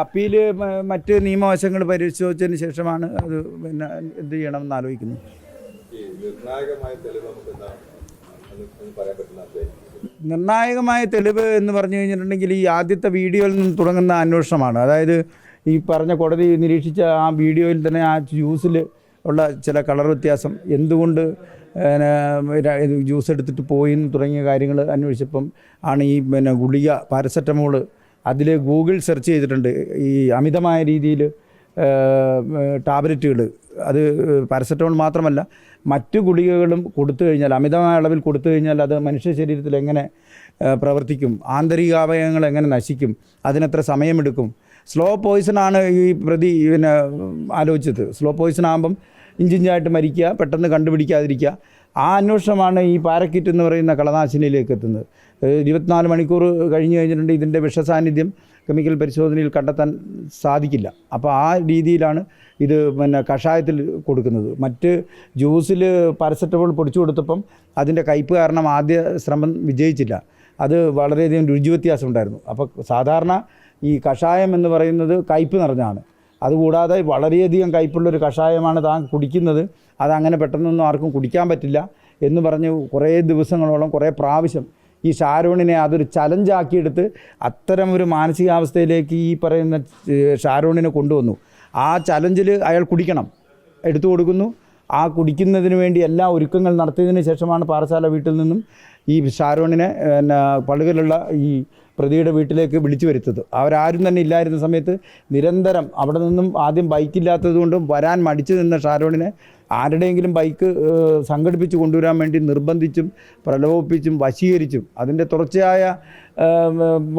Appeal മറ്റ് നിയമവശങ്ങൾ പരിശോധിച്ചതിന് ശേഷമാണ് അത് പിന്നെ എന്ത് ചെയ്യണമെന്ന് ആലോചിക്കുന്നത്. നിർണായകമായ തെളിവ് എന്ന് പറഞ്ഞു കഴിഞ്ഞിട്ടുണ്ടെങ്കിൽ ഈ ആദ്യത്തെ വീഡിയോയിൽ നിന്ന് തുടങ്ങുന്ന അന്വേഷണമാണ്. അതായത് ഈ പറഞ്ഞ കോടതി നിരീക്ഷിച്ച ആ വീഡിയോയിൽ തന്നെ ആ ജ്യൂസിൽ ഉള്ള ചില കളർ വ്യത്യാസം, എന്തുകൊണ്ട് ജ്യൂസ് എടുത്തിട്ട് പോയി തുടങ്ങിയ കാര്യങ്ങൾ അന്വേഷിച്ചപ്പം ആണ് ഈ പിന്നെ ഗുളിക പാരസെറ്റമോൾ അതിൽ ഗൂഗിൾ സെർച്ച് ചെയ്തിട്ടുണ്ട്. ഈ അമിതമായ രീതിയിൽ ടാബ്ലറ്റുകൾ, അത് പാരസെറ്റമോൾ മാത്രമല്ല മറ്റു ഗുളികകളും കൊടുത്തു കഴിഞ്ഞാൽ, അമിതമായ അളവിൽ കൊടുത്തു കഴിഞ്ഞാൽ അത് മനുഷ്യ ശരീരത്തിൽ എങ്ങനെ പ്രവർത്തിക്കും, ആന്തരികാവയവങ്ങൾ എങ്ങനെ നശിക്കും, അതിനെത്ര സമയമെടുക്കും. സ്ലോ പോയിസണാണ് ഈ പ്രതി പിന്നെ ആലോചിച്ചത്. സ്ലോ പോയിസൺ ആകുമ്പം ഇഞ്ചിഞ്ചായിട്ട് മരിക്കുക, പെട്ടെന്ന് കണ്ടുപിടിക്കാതിരിക്കുക. ആ അന്വേഷണമാണ് ഈ പാരക്കിറ്റ് എന്ന് പറയുന്ന കളനാശിനിയിലേക്ക് എത്തുന്നത്. 24 മണിക്കൂർ കഴിഞ്ഞ് കഴിഞ്ഞിട്ടുണ്ട് ഇതിൻ്റെ വിഷസാന്നിധ്യം കെമിക്കൽ പരിശോധനയിൽ കണ്ടെത്താൻ സാധിക്കില്ല. അപ്പോൾ ആ രീതിയിലാണ് ഇത് പിന്നെ കഷായത്തിൽ കൊടുക്കുന്നത്. മറ്റ് ജ്യൂസിൽ പാരസെറ്റമോൾ പൊടിച്ചു കൊടുത്തപ്പം അതിൻ്റെ കയ്പ്പ് കാരണം ആദ്യ ശ്രമം വിജയിച്ചില്ല. അത് വളരെയധികം രുചി വ്യത്യാസം ഉണ്ടായിരുന്നു. അപ്പോൾ സാധാരണ ഈ കഷായം എന്ന് പറയുന്നത് കയ്പ്പ് നിറഞ്ഞാണ്. അതുകൂടാതെ വളരെയധികം കയ്പുള്ളൊരു കഷായമാണ് താൻ കുടിക്കുന്നത്, അതങ്ങനെ പെട്ടെന്നൊന്നും ആർക്കും കുടിക്കാൻ പറ്റില്ല എന്ന് പറഞ്ഞ് കുറേ ദിവസങ്ങളോളം കുറേ പ്രാവശ്യം ഈ ഷാരോണിനെ അതൊരു ചലഞ്ചാക്കിയെടുത്ത് അത്തരം ഒരു മാനസികാവസ്ഥയിലേക്ക് ഈ പറയുന്ന ഷാരോണിനെ കൊണ്ടുവന്നു. ആ ചലഞ്ചിൽ അയാൾ കുടിക്കണം, എടുത്തു കൊടുക്കുന്നു. ആ കുടിക്കുന്നതിന് വേണ്ടി എല്ലാ ഒരുക്കങ്ങൾ നടത്തിയതിന് ശേഷമാണ് പാറശാല വീട്ടിൽ നിന്നും ഈ ഷാരോണിനെ പിന്നെ പളുകിലുള്ള ഈ പ്രതിയുടെ വീട്ടിലേക്ക് വിളിച്ചു വരുത്തത്. അവരാരും തന്നെ ഇല്ലായിരുന്ന സമയത്ത് നിരന്തരം അവിടെ നിന്നും ആദ്യം ബൈക്കില്ലാത്തത് കൊണ്ടും വരാൻ മടിച്ചു നിന്ന ഷാരോണിനെ ആരുടെയെങ്കിലും ബൈക്ക് സംഘടിപ്പിച്ച് കൊണ്ടുവരാൻ വേണ്ടി നിർബന്ധിച്ചും പ്രലോഭിപ്പിച്ചും വശീകരിച്ചും അതിൻ്റെ തുടർച്ചയായ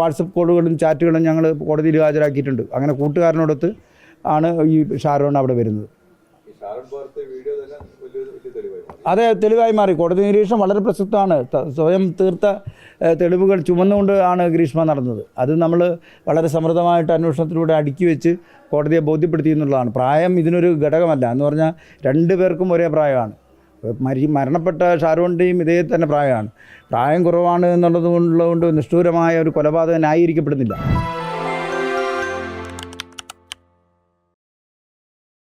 വാട്സപ്പ് കോളുകളും ചാറ്റുകളും ഞങ്ങൾ കോടതിയിൽ ഹാജരാക്കിയിട്ടുണ്ട്. അങ്ങനെ കൂട്ടുകാരനോടൊത്ത് ആണ് ഈ ഷാരോൺ അവിടെ വരുന്നത്. അതെ, തെളിവായി മാറി. കോടതി നിരീക്ഷണം വളരെ പ്രസക്തമാണ്. സ്വയം തീർത്ത തെളിവുകൾ ചുമന്നുകൊണ്ട് ആണ് ഗ്രീഷ്മ നടന്നത്. അത് നമ്മൾ വളരെ സമൃദ്ധമായിട്ട് അന്വേഷണത്തിലൂടെ അടുക്കി വെച്ച് കോടതിയെ ബോധ്യപ്പെടുത്തി എന്നുള്ളതാണ്. പ്രായം ഇതിനൊരു ഘടകമല്ല. എന്ന് പറഞ്ഞാൽ 2 പേർക്കും ഒരേ പ്രായമാണ്. മരണപ്പെട്ട ഷാരോണിൻ്റെയും ഇതേ തന്നെ പ്രായമാണ്. പ്രായം കുറവാണ് എന്നുള്ളത് കൊണ്ടുള്ളതുകൊണ്ട് നിഷ്ഠൂരമായ ഒരു കൊലപാതകം ന്യായീകരിക്കപ്പെടുന്നില്ല.